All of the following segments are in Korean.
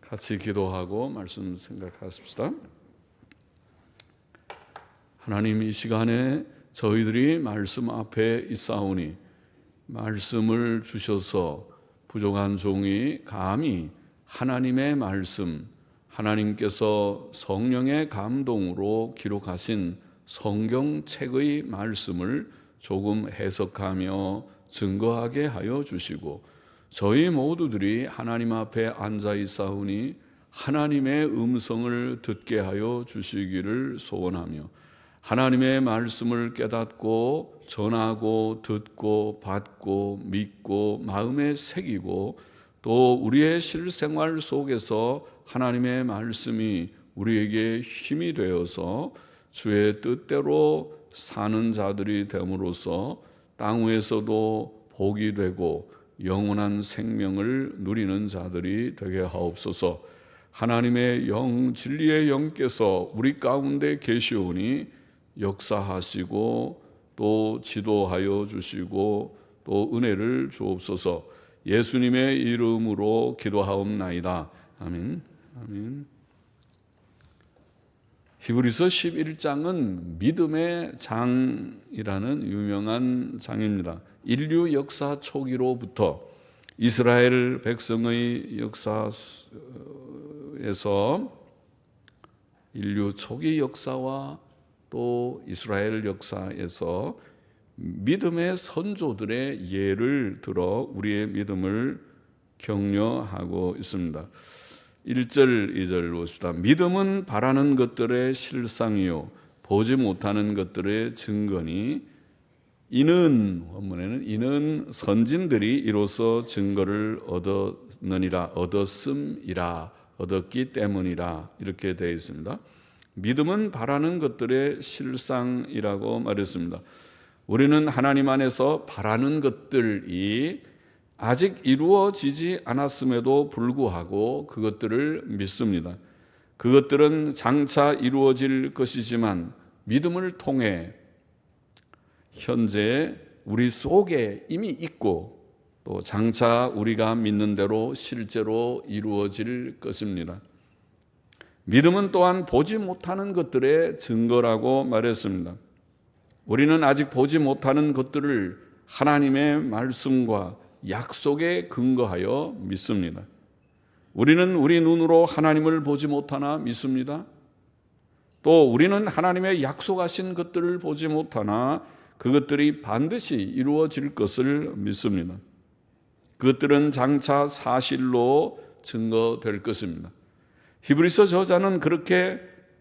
같이 기도하고 말씀 생각하십시다. 하나님, 이 시간에 저희들이 말씀 앞에 있사오니 말씀을 주셔서 부족한 종이 감히 하나님의 말씀, 하나님께서 성령의 감동으로 기록하신 성경책의 말씀을 조금 해석하며 증거하게 하여 주시고, 저희 모두들이 하나님 앞에 앉아 있사오니 하나님의 음성을 듣게 하여 주시기를 소원하며, 하나님의 말씀을 깨닫고 전하고 듣고 받고 믿고 마음에 새기고, 또 우리의 실생활 속에서 하나님의 말씀이 우리에게 힘이 되어서 주의 뜻대로 사는 자들이 됨으로써 땅 위에서도 복이 되고 영원한 생명을 누리는 자들이 되게 하옵소서. 하나님의 영, 진리의 영께서 우리 가운데 계시오니 역사하시고 또 지도하여 주시고 또 은혜를 주옵소서. 예수님의 이름으로 기도하옵나이다. 아멘. 아멘. 히브리서 11장은 믿음의 장이라는 유명한 장입니다. 인류 역사 초기로부터 이스라엘 백성의 역사에서 인류 초기 역사와 또 이스라엘 역사에서 믿음의 선조들의 예를 들어 우리의 믿음을 격려하고 있습니다. 1절, 2절 보십시다. 믿음은 바라는 것들의 실상이요 보지 못하는 것들의 증거니, 이는, 원문에는 이는 선진들이 이로써 증거를 얻었음이라, 얻었기 때문이라, 이렇게 되어 있습니다. 믿음은 바라는 것들의 실상이라고 말했습니다. 우리는 하나님 안에서 바라는 것들이 아직 이루어지지 않았음에도 불구하고 그것들을 믿습니다. 그것들은 장차 이루어질 것이지만 믿음을 통해 현재 우리 속에 이미 있고 또 장차 우리가 믿는 대로 실제로 이루어질 것입니다. 믿음은 또한 보지 못하는 것들의 증거라고 말했습니다. 우리는 아직 보지 못하는 것들을 하나님의 말씀과 약속에 근거하여 믿습니다. 우리는 우리 눈으로 하나님을 보지 못하나 믿습니다. 또 우리는 하나님의 약속하신 것들을 보지 못하나 그것들이 반드시 이루어질 것을 믿습니다. 그것들은 장차 사실로 증거될 것입니다. 히브리서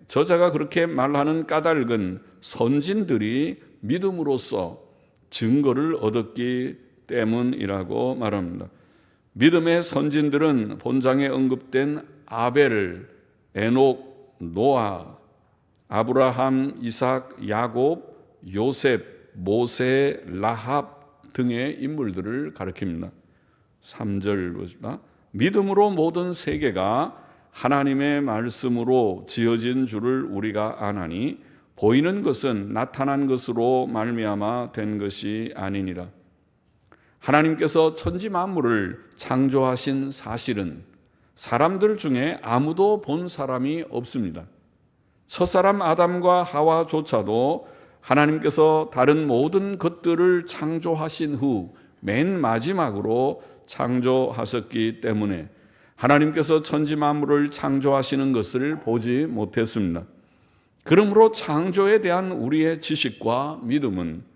저자가 그렇게 말하는 까닭은 선진들이 믿음으로써 증거를 얻었기 때문이라고 말합니다. 믿음의 선진들은 본장에 언급된 아벨, 에녹, 노아, 아브라함, 이삭, 야곱, 요셉, 모세, 라합 등의 인물들을 가리킵니다. 3절 보십시다. 믿음으로 모든 세계가 하나님의 말씀으로 지어진 줄을 우리가 아나니 보이는 것은 나타난 것으로 말미암아 된 것이 아니니라. 하나님께서 천지 만물을 창조하신 사실은 사람들 중에 아무도 본 사람이 없습니다. 첫사람 아담과 하와조차도 하나님께서 다른 모든 것들을 창조하신 후 맨 마지막으로 창조하셨기 때문에 하나님께서 천지 만물을 창조하시는 것을 보지 못했습니다. 그러므로 창조에 대한 우리의 지식과 믿음은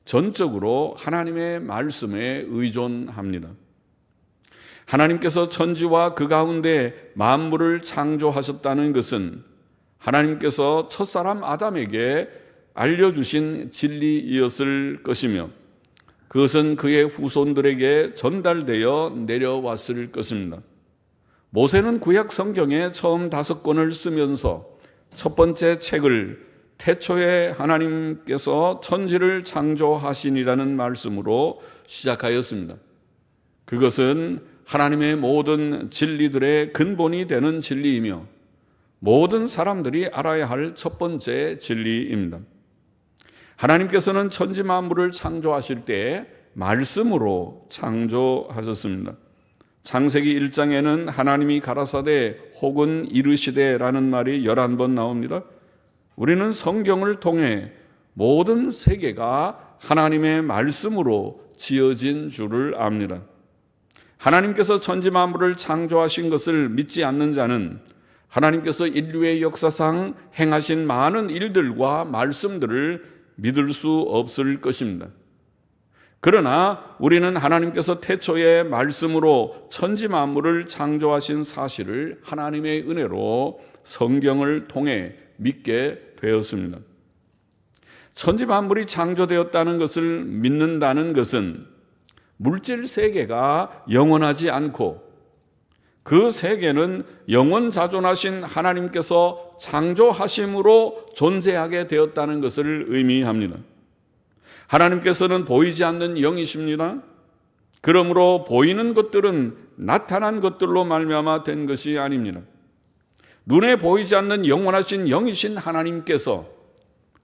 전적으로 하나님의 말씀에 의존합니다. 하나님께서 천지와 그 가운데 만물을 창조하셨다는 것은 하나님께서 첫사람 아담에게 알려주신 진리이었을 것이며 그것은 그의 후손들에게 전달되어 내려왔을 것입니다. 모세는 구약 성경의 처음 5권을 쓰면서 첫 번째 책을 태초에 하나님께서 천지를 창조하시니라는 말씀으로 시작하였습니다. 그것은 하나님의 모든 진리들의 근본이 되는 진리이며 모든 사람들이 알아야 할 첫 번째 진리입니다. 하나님께서는 천지 만물을 창조하실 때 말씀으로 창조하셨습니다. 창세기 1장에는 하나님이 가라사대 혹은 이르시되라는 말이 11번 나옵니다. 우리는 성경을 통해 모든 세계가 하나님의 말씀으로 지어진 줄을 압니다. 하나님께서 천지 만물을 창조하신 것을 믿지 않는 자는 하나님께서 인류의 역사상 행하신 많은 일들과 말씀들을 믿을 수 없을 것입니다. 그러나 우리는 하나님께서 태초의 말씀으로 천지 만물을 창조하신 사실을 하나님의 은혜로 성경을 통해 믿게 되었습니다. 천지 만물이 창조되었다는 것을 믿는다는 것은 물질 세계가 영원하지 않고 그 세계는 영원자존하신 하나님께서 창조하심으로 존재하게 되었다는 것을 의미합니다. 하나님께서는 보이지 않는 영이십니다. 그러므로 보이는 것들은 나타난 것들로 말미암아 된 것이 아닙니다. 눈에 보이지 않는 영원하신 영이신 하나님께서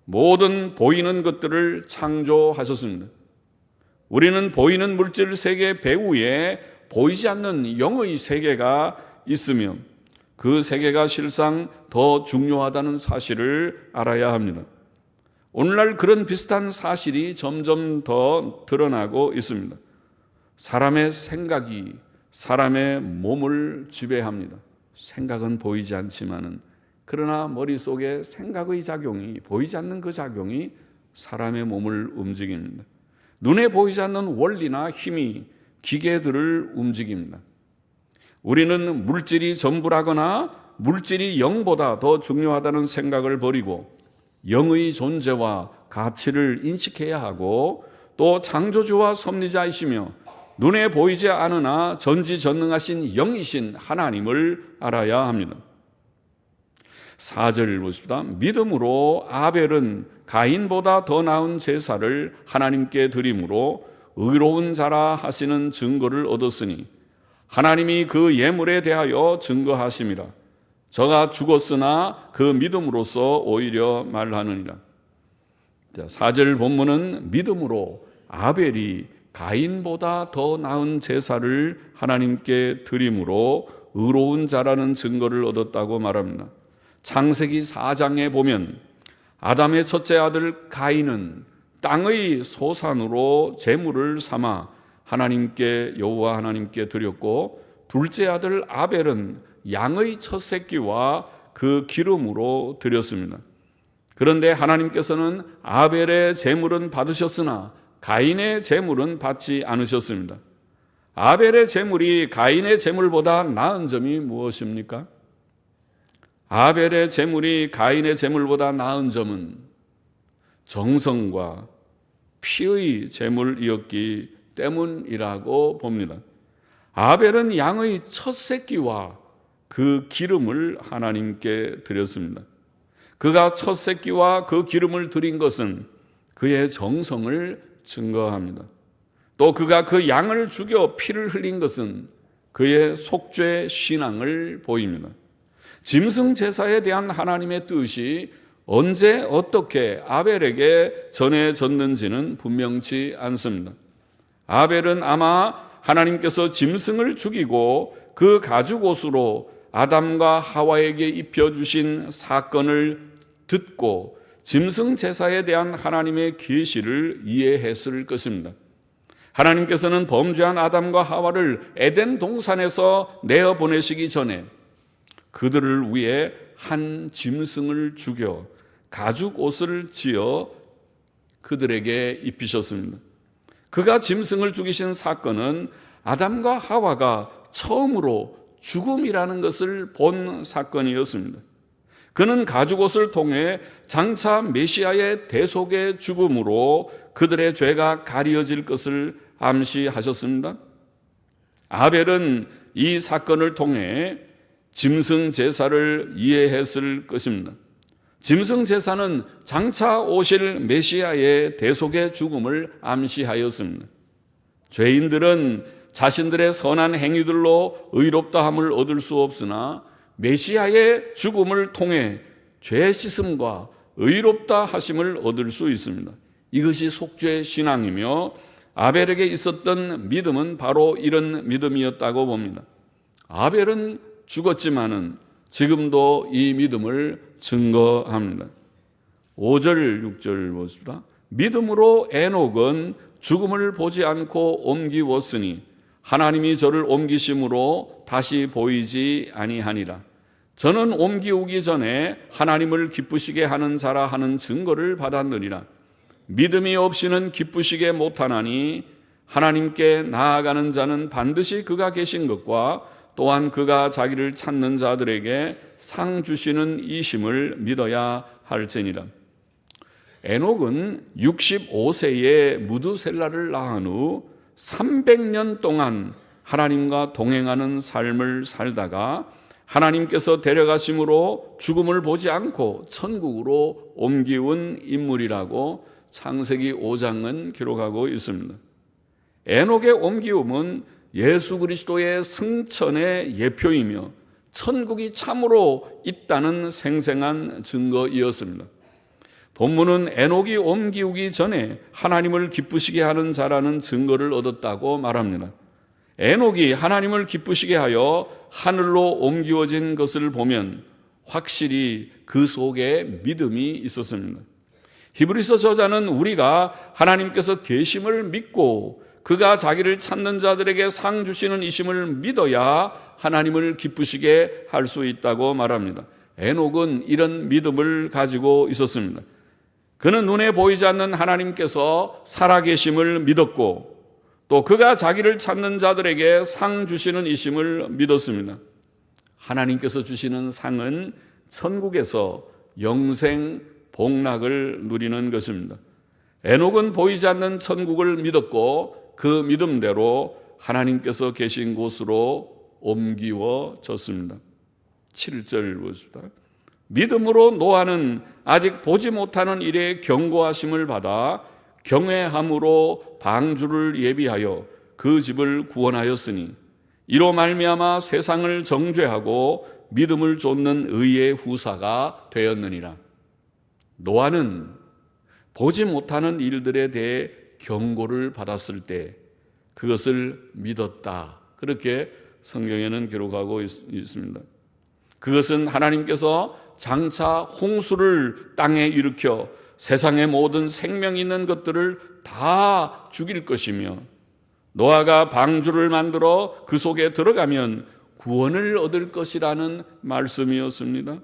모든 보이는 것들을 창조하셨습니다. 우리는 보이는 물질 세계 배후에 보이지 않는 영의 세계가 있으며 그 세계가 실상 더 중요하다는 사실을 알아야 합니다. 오늘날 그런 비슷한 사실이 점점 더 드러나고 있습니다. 사람의 생각이 사람의 몸을 지배합니다. 생각은 보이지 않지만은 그러나 머릿속에 생각의 작용이 보이지 않는 그 작용이 사람의 몸을 움직입니다. 눈에 보이지 않는 원리나 힘이 기계들을 움직입니다. 우리는 물질이 전부라거나 물질이 영보다 더 중요하다는 생각을 버리고 영의 존재와 가치를 인식해야 하고 또 창조주와 섭리자이시며 눈에 보이지 않으나 전지전능하신 영이신 하나님을 알아야 합니다. 4절 보십시다. 믿음으로 아벨은 가인보다 더 나은 제사를 하나님께 드림으로 의로운 자라 하시는 증거를 얻었으니 하나님이 그 예물에 대하여 증거하심이라. 저가 죽었으나 그 믿음으로써 오히려 말하느니라. 4절 본문은 믿음으로 아벨이 가인보다 더 나은 제사를 하나님께 드림으로 의로운 자라는 증거를 얻었다고 말합니다. 창세기 4장에 보면 아담의 첫째 아들 가인은 땅의 소산으로 제물을 삼아 하나님께 여호와 하나님께 드렸고 둘째 아들 아벨은 양의 첫 새끼와 그 기름으로 드렸습니다. 그런데 하나님께서는 아벨의 제물은 받으셨으나 가인의 제물은 받지 않으셨습니다. 아벨의 제물이 가인의 제물보다 나은 점이 무엇입니까? 아벨의 제물이 가인의 제물보다 나은 점은 정성과 피의 제물이었기 때문이라고 봅니다. 아벨은 양의 첫 새끼와 그 기름을 하나님께 드렸습니다. 그가 첫 새끼와 그 기름을 드린 것은 그의 정성을 증거합니다. 또 그가 그 양을 죽여 피를 흘린 것은 그의 속죄 신앙을 보입니다. 짐승 제사에 대한 하나님의 뜻이 언제 어떻게 아벨에게 전해졌는지는 분명치 않습니다. 아벨은 아마 하나님께서 짐승을 죽이고 그 가죽옷으로 아담과 하와에게 입혀주신 사건을 듣고 짐승 제사에 대한 하나님의 계시를 이해했을 것입니다. 하나님께서는 범죄한 아담과 하와를 에덴 동산에서 내어보내시기 전에 그들을 위해 한 짐승을 죽여 가죽 옷을 지어 그들에게 입히셨습니다. 그가 짐승을 죽이신 사건은 아담과 하와가 처음으로 죽음이라는 것을 본 사건이었습니다. 그는 가죽옷을 통해 장차 메시아의 대속의 죽음으로 그들의 죄가 가려질 것을 암시하셨습니다. 아벨은 이 사건을 통해 짐승 제사를 이해했을 것입니다. 짐승 제사는 장차 오실 메시아의 대속의 죽음을 암시하였습니다. 죄인들은 자신들의 선한 행위들로 의롭다함을 얻을 수 없으나 메시아의 죽음을 통해 죄 씻음과 의롭다 하심을 얻을 수 있습니다. 이것이 속죄 신앙이며 아벨에게 있었던 믿음은 바로 이런 믿음이었다고 봅니다. 아벨은 죽었지만은 지금도 이 믿음을 증거합니다. 5절 6절 보십시다. 믿음으로 에녹은 죽음을 보지 않고 옮기웠으니 하나님이 저를 옮기심으로 다시 보이지 아니하니라. 저는 옮기우기 전에 하나님을 기쁘시게 하는 자라 하는 증거를 받았느니라. 믿음이 없이는 기쁘시게 못하나니 하나님께 나아가는 자는 반드시 그가 계신 것과 또한 그가 자기를 찾는 자들에게 상 주시는 이심을 믿어야 할지니라. 에녹은 65세에 무드셀라를 낳은 후 300년 동안 하나님과 동행하는 삶을 살다가 하나님께서 데려가심으로 죽음을 보지 않고 천국으로 옮기운 인물이라고 창세기 5장은 기록하고 있습니다. 에녹의 옮기움은 예수 그리스도의 승천의 예표이며 천국이 참으로 있다는 생생한 증거이었습니다. 본문은 에녹이 옮기우기 전에 하나님을 기쁘시게 하는 자라는 증거를 얻었다고 말합니다. 에녹이 하나님을 기쁘시게 하여 하늘로 옮기워진 것을 보면 확실히 그 속에 믿음이 있었습니다. 히브리서 저자는 우리가 하나님께서 계심을 믿고 그가 자기를 찾는 자들에게 상 주시는 이심을 믿어야 하나님을 기쁘시게 할 수 있다고 말합니다. 에녹은 이런 믿음을 가지고 있었습니다. 그는 눈에 보이지 않는 하나님께서 살아계심을 믿었고 또 그가 자기를 찾는 자들에게 상 주시는 이심을 믿었습니다. 하나님께서 주시는 상은 천국에서 영생 복락을 누리는 것입니다. 에녹은 보이지 않는 천국을 믿었고 그 믿음대로 하나님께서 계신 곳으로 옮기워졌습니다. 7절 보십시다. 믿음으로 노아는 아직 보지 못하는 일에 경고하심을 받아 경외함으로 방주를 예비하여 그 집을 구원하였으니 이로 말미암아 세상을 정죄하고 믿음을 좇는 의의 후사가 되었느니라. 노아는 보지 못하는 일들에 대해 경고를 받았을 때 그것을 믿었다. 그렇게 성경에는 기록하고 있습니다. 그것은 하나님께서 장차 홍수를 땅에 일으켜 세상의 모든 생명 있는 것들을 다 죽일 것이며 노아가 방주를 만들어 그 속에 들어가면 구원을 얻을 것이라는 말씀이었습니다.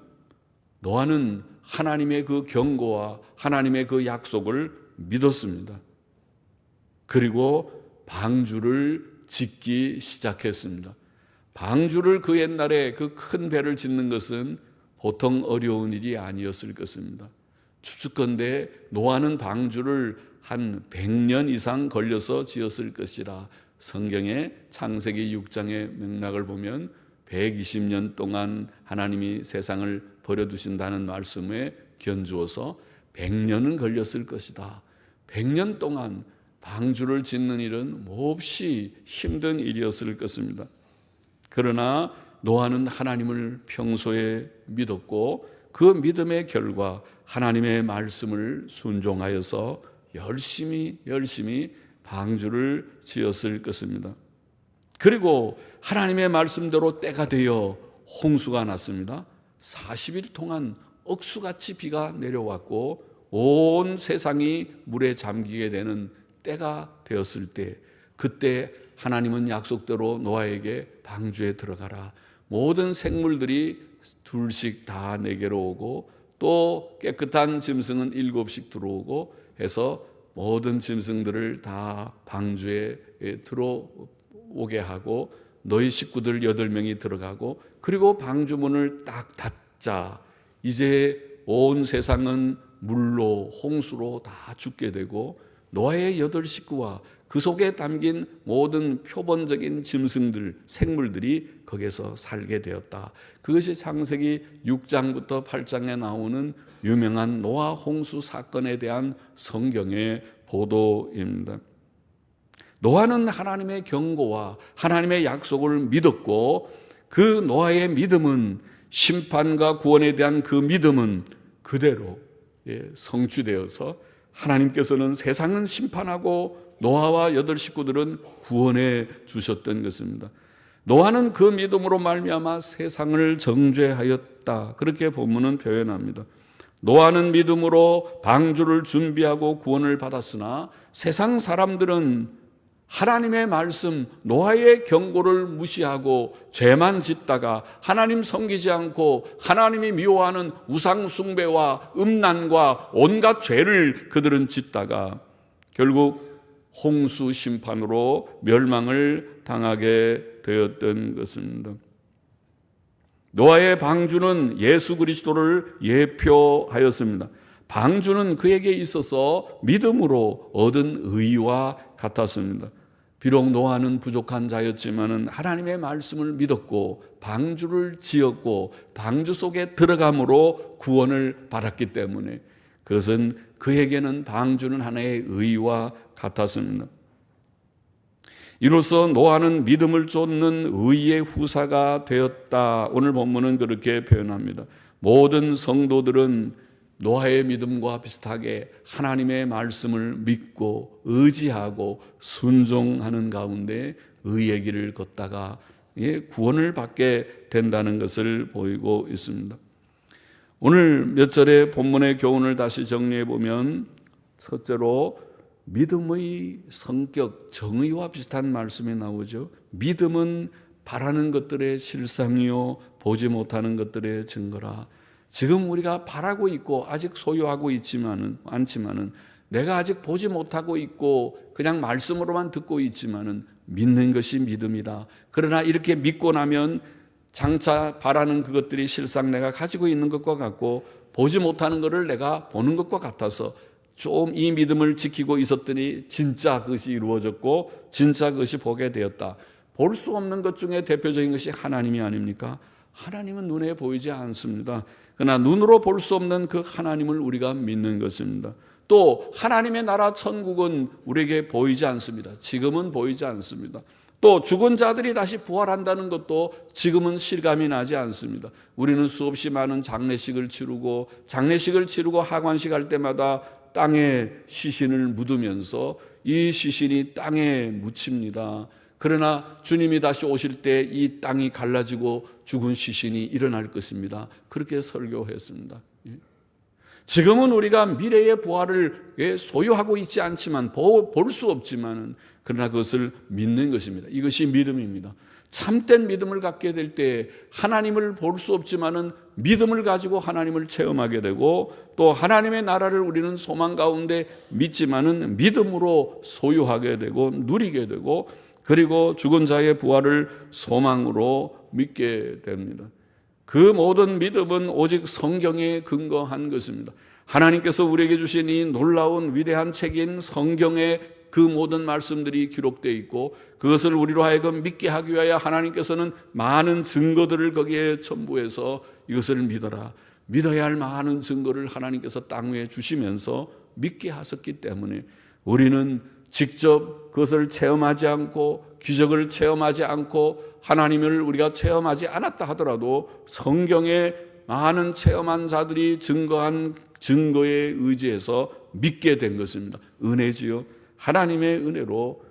노아는 하나님의 그 경고와 하나님의 그 약속을 믿었습니다. 그리고 방주를 짓기 시작했습니다. 방주를 그 옛날에 그 큰 배를 짓는 것은 보통 어려운 일이 아니었을 것입니다. 추측컨대 노아는 방주를 한 100년 이상 걸려서 지었을 것이라 성경의 창세기 6장의 맥락을 보면 120년 동안 하나님이 세상을 버려두신다는 말씀에 견주어서 100년은 걸렸을 것이다. 100년 동안 방주를 짓는 일은 몹시 힘든 일이었을 것입니다. 그러나 노아는 하나님을 평소에 믿었고 그 믿음의 결과 하나님의 말씀을 순종하여서 열심히 방주를 지었을 것입니다. 그리고 하나님의 말씀대로 때가 되어 홍수가 났습니다. 40일 동안 억수같이 비가 내려왔고 온 세상이 물에 잠기게 되는 때가 되었을 때 그때 하나님은 약속대로 노아에게 방주에 들어가라. 모든 생물들이 둘씩 다 내게로 오고 또 깨끗한 짐승은 7씩 들어오고 해서 모든 짐승들을 다 방주에 들어오게 하고 너희 식구들 8명이 들어가고 그리고 방주문을 딱 닫자. 이제 온 세상은 물로 홍수로 다 죽게 되고 노아의 8식구와 그 속에 담긴 모든 표본적인 짐승들, 생물들이 거기서 살게 되었다. 그것이 창세기 6장부터 8장에 나오는 유명한 노아 홍수 사건에 대한 성경의 보도입니다. 노아는 하나님의 경고와 하나님의 약속을 믿었고 그 노아의 믿음은 심판과 구원에 대한 그 믿음은 그대로 성취되어서 하나님께서는 세상은 심판하고 노아와 8 식구들은 구원해 주셨던 것입니다. 노아는 그 믿음으로 말미암아 세상을 정죄하였다. 그렇게 본문은 표현합니다. 노아는 믿음으로 방주를 준비하고 구원을 받았으나 세상 사람들은 하나님의 말씀, 노아의 경고를 무시하고 죄만 짓다가 하나님 섬기지 않고 하나님이 미워하는 우상 숭배와 음란과 온갖 죄를 그들은 짓다가 결국 홍수 심판으로 멸망을 당하게 되었던 것입니다. 노아의 방주는 예수 그리스도를 예표하였습니다. 방주는 그에게 있어서 믿음으로 얻은 의와 같았습니다. 비록 노아는 부족한 자였지만 하나님의 말씀을 믿었고 방주를 지었고 방주 속에 들어감으로 구원을 받았기 때문에 그것은 그에게는 방주는 하나의 의와 같았습니다. 이로써 노아는 믿음을 쫓는 의의 후사가 되었다. 오늘 본문은 그렇게 표현합니다. 모든 성도들은 노아의 믿음과 비슷하게 하나님의 말씀을 믿고 의지하고 순종하는 가운데 의의 길을 걷다가 구원을 받게 된다는 것을 보이고 있습니다. 오늘 몇 절의 본문의 교훈을 다시 정리해 보면 첫째로 믿음의 성격, 정의와 비슷한 말씀이 나오죠. 믿음은 바라는 것들의 실상이요 보지 못하는 것들의 증거라. 지금 우리가 바라고 있고 아직 소유하고 않지만은 내가 아직 보지 못하고 있고 그냥 말씀으로만 듣고 있지만은 믿는 것이 믿음이다. 그러나 이렇게 믿고 나면 장차 바라는 그것들이 실상 내가 가지고 있는 것과 같고 보지 못하는 것을 내가 보는 것과 같아서 좀 이 믿음을 지키고 있었더니 진짜 그것이 이루어졌고 진짜 그것이 보게 되었다. 볼 수 없는 것 중에 대표적인 것이 하나님이 아닙니까? 하나님은 눈에 보이지 않습니다. 그러나 눈으로 볼 수 없는 그 하나님을 우리가 믿는 것입니다. 또 하나님의 나라 천국은 우리에게 보이지 않습니다. 지금은 보이지 않습니다. 또 죽은 자들이 다시 부활한다는 것도 지금은 실감이 나지 않습니다. 우리는 수없이 많은 장례식을 치르고 하관식 할 때마다 땅에 시신을 묻으면서 이 시신이 땅에 묻힙니다. 그러나 주님이 다시 오실 때 이 땅이 갈라지고 죽은 시신이 일어날 것입니다. 그렇게 설교했습니다. 지금은 우리가 미래의 부활을 소유하고 있지 않지만 볼 수 없지만 그러나 그것을 믿는 것입니다. 이것이 믿음입니다. 참된 믿음을 갖게 될 때 하나님을 볼 수 없지만은 믿음을 가지고 하나님을 체험하게 되고 또 하나님의 나라를 우리는 소망 가운데 믿지만은 믿음으로 소유하게 되고 누리게 되고 그리고 죽은 자의 부활을 소망으로 믿게 됩니다. 그 모든 믿음은 오직 성경에 근거한 것입니다. 하나님께서 우리에게 주신 이 놀라운 위대한 책인 성경에 그 모든 말씀들이 기록되어 있고 그것을 우리로 하여금 믿게 하기 위하여 하나님께서는 많은 증거들을 거기에 첨부해서 이것을 믿어라. 믿어야 할 많은 증거를 하나님께서 땅 위에 주시면서 믿게 하셨기 때문에 우리는 직접 그것을 체험하지 않고 기적을 체험하지 않고 하나님을 우리가 체험하지 않았다 하더라도 성경에 많은 체험한 자들이 증거한 증거에 의지해서 믿게 된 것입니다. 은혜지요. 하나님의 은혜로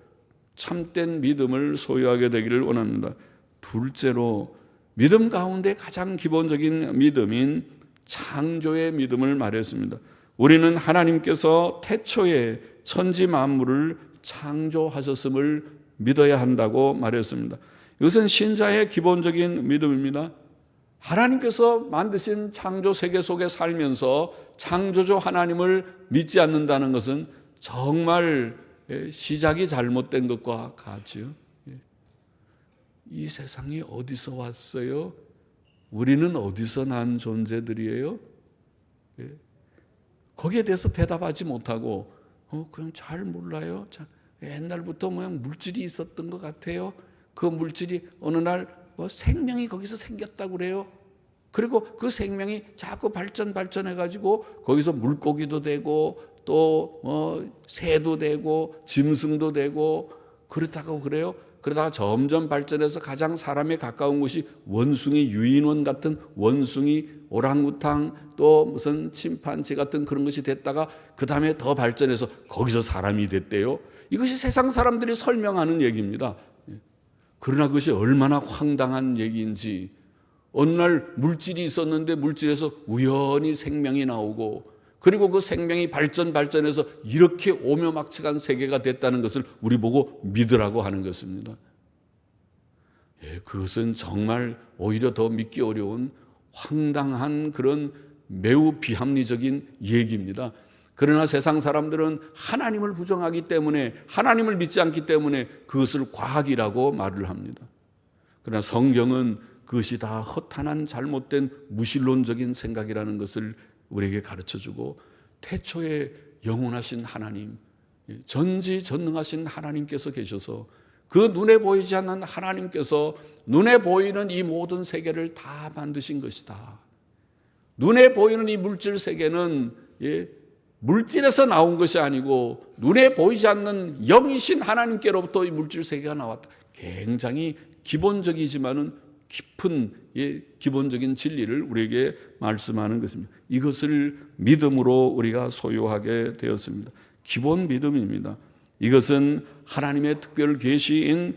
참된 믿음을 소유하게 되기를 원합니다. 둘째로 믿음 가운데 가장 기본적인 믿음인 창조의 믿음을 말했습니다. 우리는 하나님께서 태초에 천지 만물을 창조하셨음을 믿어야 한다고 말했습니다. 이것은 신자의 기본적인 믿음입니다. 하나님께서 만드신 창조 세계 속에 살면서 창조주 하나님을 믿지 않는다는 것은 정말 시작이 잘못된 것과 같지요. 이 세상이 어디서 왔어요? 우리는 어디서 난 존재들이에요? 거기에 대해서 대답하지 못하고 그냥 잘 몰라요. 옛날부터 물질이 있었던 것 같아요. 그 물질이 어느 날 생명이 거기서 생겼다고 그래요. 그리고 그 생명이 자꾸 발전해가지고 거기서 물고기도 되고 또 새도 되고 짐승도 되고 그렇다고 그래요. 그러다가 점점 발전해서 가장 사람에 가까운 곳이 원숭이, 유인원 같은 원숭이, 오랑우탕 또 무슨 침판지 같은 그런 것이 됐다가 그 다음에 더 발전해서 거기서 사람이 됐대요. 이것이 세상 사람들이 설명하는 얘기입니다. 그러나 그것이 얼마나 황당한 얘기인지, 어느 날 물질이 있었는데 물질에서 우연히 생명이 나오고, 그리고 그 생명이 발전해서 이렇게 오묘막측한 세계가 됐다는 것을 우리 보고 믿으라고 하는 것입니다. 그것은 정말 오히려 더 믿기 어려운 황당한 그런 매우 비합리적인 얘기입니다. 그러나 세상 사람들은 하나님을 부정하기 때문에, 하나님을 믿지 않기 때문에 그것을 과학이라고 말을 합니다. 그러나 성경은 그것이 다 허탄한 잘못된 무신론적인 생각이라는 것을 우리에게 가르쳐주고, 태초에 영원하신 하나님, 전지전능하신 하나님께서 계셔서 그 눈에 보이지 않는 하나님께서 눈에 보이는 이 모든 세계를 다 만드신 것이다. 눈에 보이는 이 물질 세계는 물질에서 나온 것이 아니고 눈에 보이지 않는 영이신 하나님께로부터 이 물질 세계가 나왔다. 굉장히 기본적이지만은 깊은 기본적인 진리를 우리에게 말씀하는 것입니다. 이것을 믿음으로 우리가 소유하게 되었습니다. 기본 믿음입니다. 이것은 하나님의 특별 계시인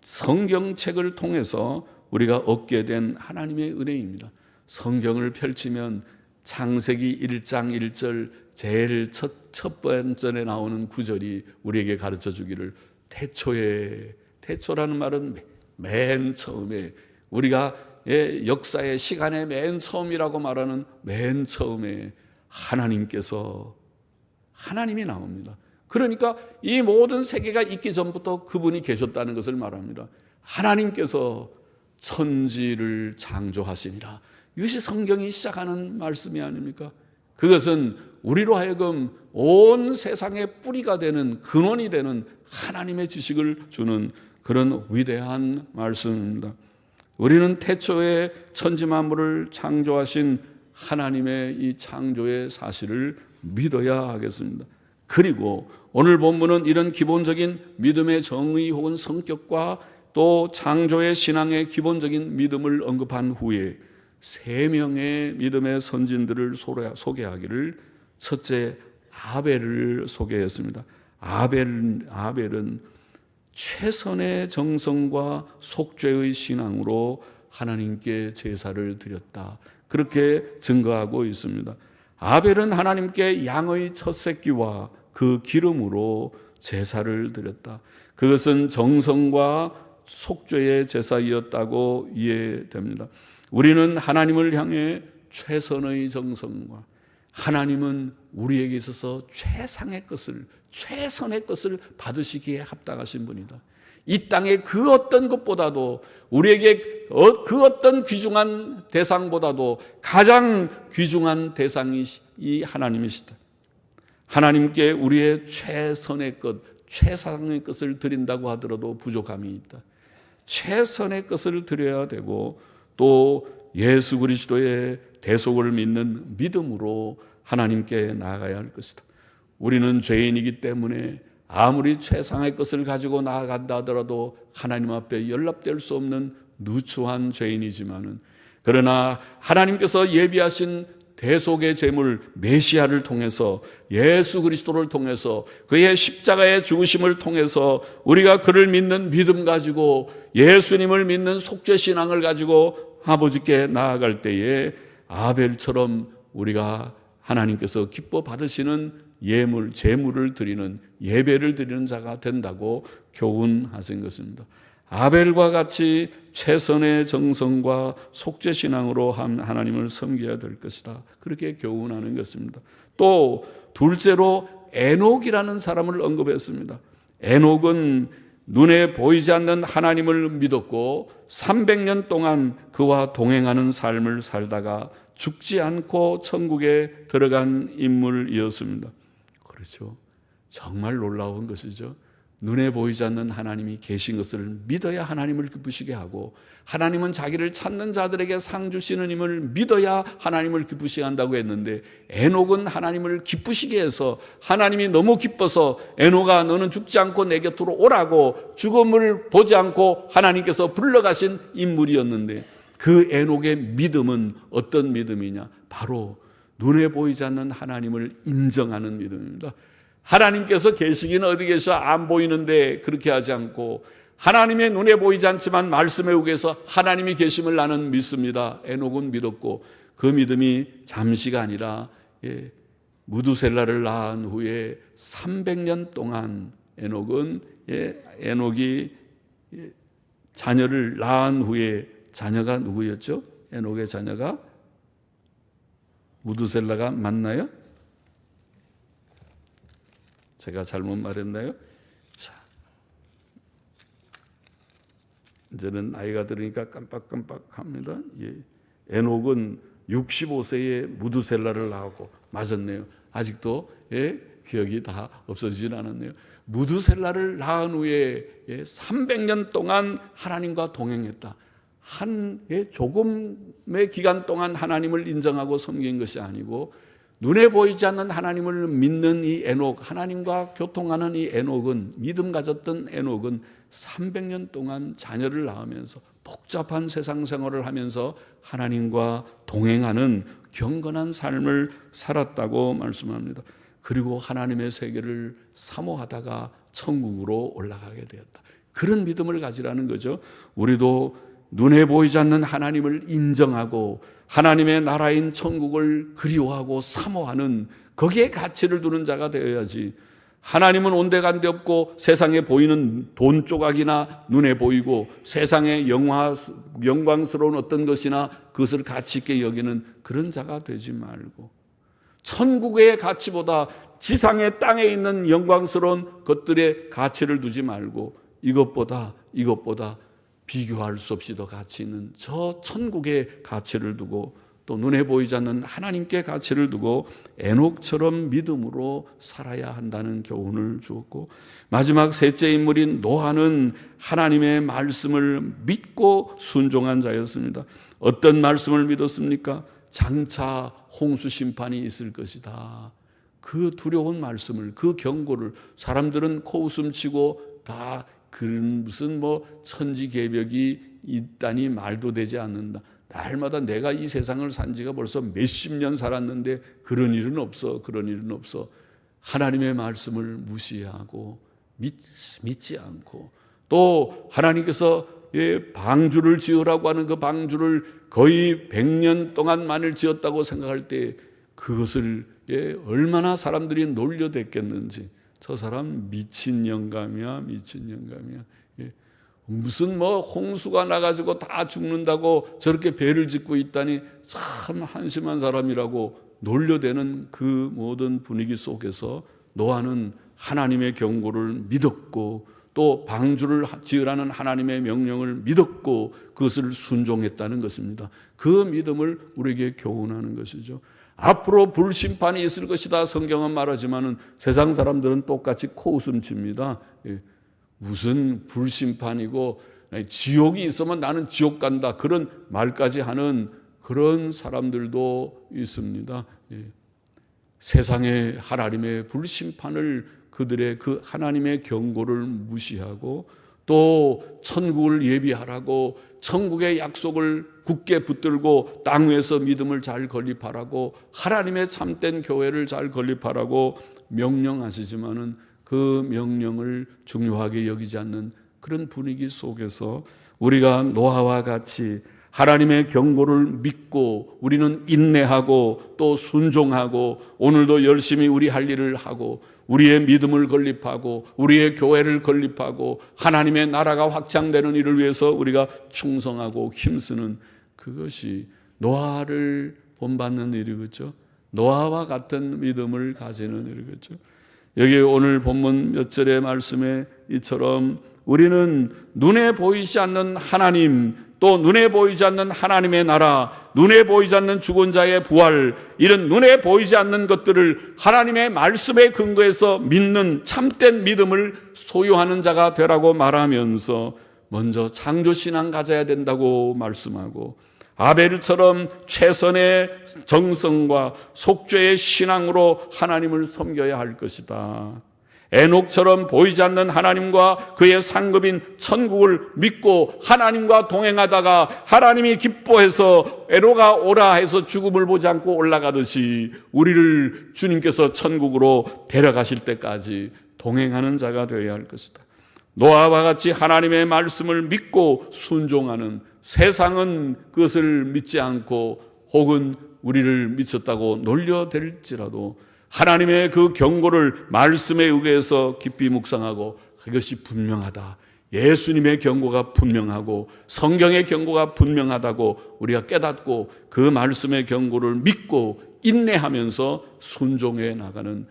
성경책을 통해서 우리가 얻게 된 하나님의 은혜입니다. 성경을 펼치면 창세기 1장 1절 제일 첫 번째에 나오는 구절이 우리에게 가르쳐 주기를, 태초라는 말은 맨 처음에, 우리가 역사의 시간의 맨 처음이라고 말하는 맨 처음에 하나님이 나옵니다. 그러니까 이 모든 세계가 있기 전부터 그분이 계셨다는 것을 말합니다. 하나님께서 천지를 창조하시니라. 이것이 성경이 시작하는 말씀이 아닙니까? 그것은 우리로 하여금 온 세상의 뿌리가 되는, 근원이 되는 하나님의 지식을 주는 그런 위대한 말씀입니다. 우리는 태초에 천지 만물을 창조하신 하나님의 이 창조의 사실을 믿어야 하겠습니다. 그리고 오늘 본문은 이런 기본적인 믿음의 정의 혹은 성격과 또 창조의 신앙의 기본적인 믿음을 언급한 후에 3명의 믿음의 선진들을 소개하기를, 첫째 아벨을 소개했습니다. 아벨은 최선의 정성과 속죄의 신앙으로 하나님께 제사를 드렸다, 그렇게 증거하고 있습니다. 아벨은 하나님께 양의 첫 새끼와 그 기름으로 제사를 드렸다. 그것은 정성과 속죄의 제사이었다고 이해됩니다. 우리는 하나님을 향해 최선의 정성과, 하나님은 우리에게 있어서 최선의 것을 받으시기에 합당하신 분이다. 이 땅의 그 어떤 것보다도, 우리에게 그 어떤 귀중한 대상보다도 가장 귀중한 대상이 이 하나님이시다. 하나님께 우리의 최선의 것을 드린다고 하더라도 부족함이 있다. 최선의 것을 드려야 되고, 또 예수 그리스도의 대속을 믿는 믿음으로 하나님께 나아가야 할 것이다. 우리는 죄인이기 때문에 아무리 최상의 것을 가지고 나아간다 하더라도 하나님 앞에 연락될 수 없는 누추한 죄인이지만은, 그러나 하나님께서 예비하신 대속의 제물 메시아를 통해서, 예수 그리스도를 통해서, 그의 십자가의 죽으심을 통해서 우리가 그를 믿는 믿음 가지고, 예수님을 믿는 속죄신앙을 가지고 아버지께 나아갈 때에 아벨처럼 우리가 하나님께서 기뻐 받으시는 제물을 드리는, 예배를 드리는 자가 된다고 교훈하신 것입니다. 아벨과 같이 최선의 정성과 속죄신앙으로 하나님을 섬겨야 될 것이다, 그렇게 교훈하는 것입니다. 또 둘째로 에녹이라는 사람을 언급했습니다. 에녹은 눈에 보이지 않는 하나님을 믿었고 300년 동안 그와 동행하는 삶을 살다가 죽지 않고 천국에 들어간 인물이었습니다. 그렇죠. 정말 놀라운 것이죠. 눈에 보이지 않는 하나님이 계신 것을 믿어야 하나님을 기쁘시게 하고, 하나님은 자기를 찾는 자들에게 상 주시는 힘을 믿어야 하나님을 기쁘시게 한다고 했는데, 에녹은 하나님을 기쁘시게 해서 하나님이 너무 기뻐서 에녹아 너는 죽지 않고 내 곁으로 오라고 죽음을 보지 않고 하나님께서 불러가신 인물이었는데, 그 에녹의 믿음은 어떤 믿음이냐? 바로 눈에 보이지 않는 하나님을 인정하는 믿음입니다. 하나님께서 계시기는 어디 계셔 안 보이는데 그렇게 하지 않고 하나님의 눈에 보이지 않지만 말씀에 의해서 하나님이 계심을 나는 믿습니다. 에녹은 믿었고 그 믿음이 잠시가 아니라 무두셀라를 낳은 후에 300년 동안 에녹이 자녀를 낳은 후에 자녀가 누구였죠? 에녹의 자녀가 무두셀라가 맞나요? 제가 잘못 말했나요? 자, 이제는 나이가 들으니까 깜빡깜빡합니다. 에녹은 65세에 무두셀라를 낳았고 맞았네요. 아직도 기억이 다 없어지진 않았네요. 무두셀라를 낳은 후에 300년 동안 하나님과 동행했다. 조금의 기간 동안 하나님을 인정하고 섬긴 것이 아니고 눈에 보이지 않는 하나님을 믿는 이 에녹, 하나님과 교통하는 이 에녹은, 믿음 가졌던 에녹은 300년 동안 자녀를 낳으면서 복잡한 세상 생활을 하면서 하나님과 동행하는 경건한 삶을 살았다고 말씀합니다. 그리고 하나님의 세계를 사모하다가 천국으로 올라가게 되었다. 그런 믿음을 가지라는 거죠. 우리도 눈에 보이지 않는 하나님을 인정하고 하나님의 나라인 천국을 그리워하고 사모하는 거기에 가치를 두는 자가 되어야지. 하나님은 온데간데 없고 세상에 보이는 돈 조각이나 눈에 보이고 세상의 영광스러운 어떤 것이나 그것을 가치 있게 여기는 그런 자가 되지 말고 천국의 가치보다 지상의 땅에 있는 영광스러운 것들의 가치를 두지 말고 이것보다 비교할 수 없이 더 가치 있는 저 천국의 가치를 두고 또 눈에 보이지 않는 하나님께 가치를 두고 에녹처럼 믿음으로 살아야 한다는 교훈을 주었고, 마지막 셋째 인물인 노아는 하나님의 말씀을 믿고 순종한 자였습니다. 어떤 말씀을 믿었습니까? 장차 홍수 심판이 있을 것이다. 그 두려운 말씀을, 그 경고를 사람들은 코웃음 치고 다 그런 무슨 천지개벽이 있다니 말도 되지 않는다. 날마다 내가 이 세상을 산 지가 벌써 몇십 년 살았는데 그런 일은 없어. 하나님의 말씀을 무시하고 믿지 않고 또 하나님께서 방주를 지으라고 하는 그 방주를 거의 100년 동안만을 지었다고 생각할 때 그것을 얼마나 사람들이 놀려댔겠는지. 저 사람 미친 영감이야. 무슨 홍수가 나가지고 다 죽는다고 저렇게 배를 짓고 있다니 참 한심한 사람이라고 놀려대는 그 모든 분위기 속에서 노아는 하나님의 경고를 믿었고 또 방주를 지으라는 하나님의 명령을 믿었고 그것을 순종했다는 것입니다. 그 믿음을 우리에게 교훈하는 것이죠. 앞으로 불심판이 있을 것이다 성경은 말하지만은 세상 사람들은 똑같이 코웃음 칩니다. 무슨 불심판이고 지옥이 있으면 나는 지옥 간다 그런 말까지 하는 그런 사람들도 있습니다. 세상의 하나님의 불심판을 그들의 그 하나님의 경고를 무시하고 또 천국을 예비하라고 천국의 약속을 굳게 붙들고 땅 위에서 믿음을 잘 건립하라고 하나님의 참된 교회를 잘 건립하라고 명령하시지만은 그 명령을 중요하게 여기지 않는 그런 분위기 속에서 우리가 노아와 같이 하나님의 경고를 믿고 우리는 인내하고 또 순종하고 오늘도 열심히 우리 할 일을 하고 우리의 믿음을 건립하고 우리의 교회를 건립하고 하나님의 나라가 확장되는 일을 위해서 우리가 충성하고 힘쓰는 그것이 노아를 본받는 일이겠죠. 노아와 같은 믿음을 가지는 일이겠죠. 여기 오늘 본문 몇 절의 말씀에 이처럼 우리는 눈에 보이지 않는 하나님 또 눈에 보이지 않는 하나님의 나라, 눈에 보이지 않는 죽은 자의 부활, 이런 눈에 보이지 않는 것들을 하나님의 말씀에 근거해서 믿는 참된 믿음을 소유하는 자가 되라고 말하면서 먼저 창조신앙 가져야 된다고 말씀하고 아벨처럼 최선의 정성과 속죄의 신앙으로 하나님을 섬겨야 할 것이다. 에녹처럼 보이지 않는 하나님과 그의 상급인 천국을 믿고 하나님과 동행하다가 하나님이 기뻐해서 에녹아 오라 해서 죽음을 보지 않고 올라가듯이 우리를 주님께서 천국으로 데려가실 때까지 동행하는 자가 되어야 할 것이다. 노아와 같이 하나님의 말씀을 믿고 순종하는, 세상은 그것을 믿지 않고 혹은 우리를 미쳤다고 놀려댈지라도 하나님의 그 경고를 말씀에 의해서 깊이 묵상하고 이것이 분명하다, 예수님의 경고가 분명하고 성경의 경고가 분명하다고 우리가 깨닫고 그 말씀의 경고를 믿고 인내하면서 순종해 나가는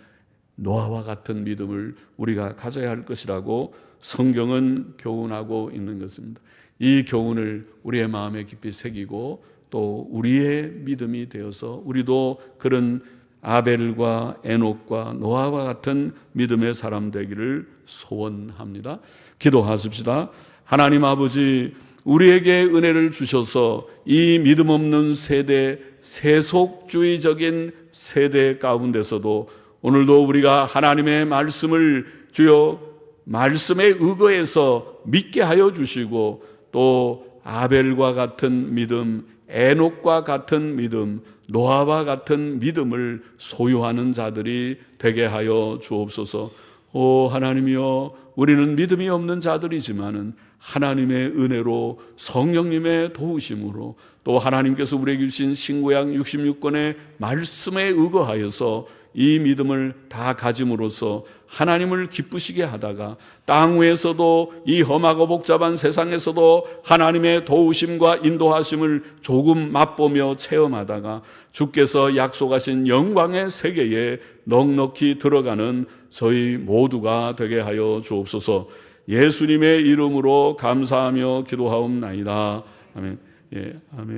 노아와 같은 믿음을 우리가 가져야 할 것이라고 성경은 교훈하고 있는 것입니다. 이 교훈을 우리의 마음에 깊이 새기고 또 우리의 믿음이 되어서 우리도 그런 아벨과 에녹과 노아와 같은 믿음의 사람 되기를 소원합니다. 기도하십시다. 하나님 아버지, 우리에게 은혜를 주셔서 이 믿음 없는 세대, 세속주의적인 세대 가운데서도 오늘도 우리가 하나님의 말씀을 주여 말씀에 의거해서 믿게 하여 주시고 또 아벨과 같은 믿음, 에녹과 같은 믿음, 노아와 같은 믿음을 소유하는 자들이 되게 하여 주옵소서. 오 하나님이여, 우리는 믿음이 없는 자들이지만은 하나님의 은혜로 성령님의 도우심으로 또 하나님께서 우리에게 주신 신구약 66권의 말씀에 의거하여서 이 믿음을 다 가짐으로써 하나님을 기쁘시게 하다가 땅 위에서도 이 험하고 복잡한 세상에서도 하나님의 도우심과 인도하심을 조금 맛보며 체험하다가 주께서 약속하신 영광의 세계에 넉넉히 들어가는 저희 모두가 되게 하여 주옵소서. 예수님의 이름으로 감사하며 기도하옵나이다. 아멘. 예, 아멘.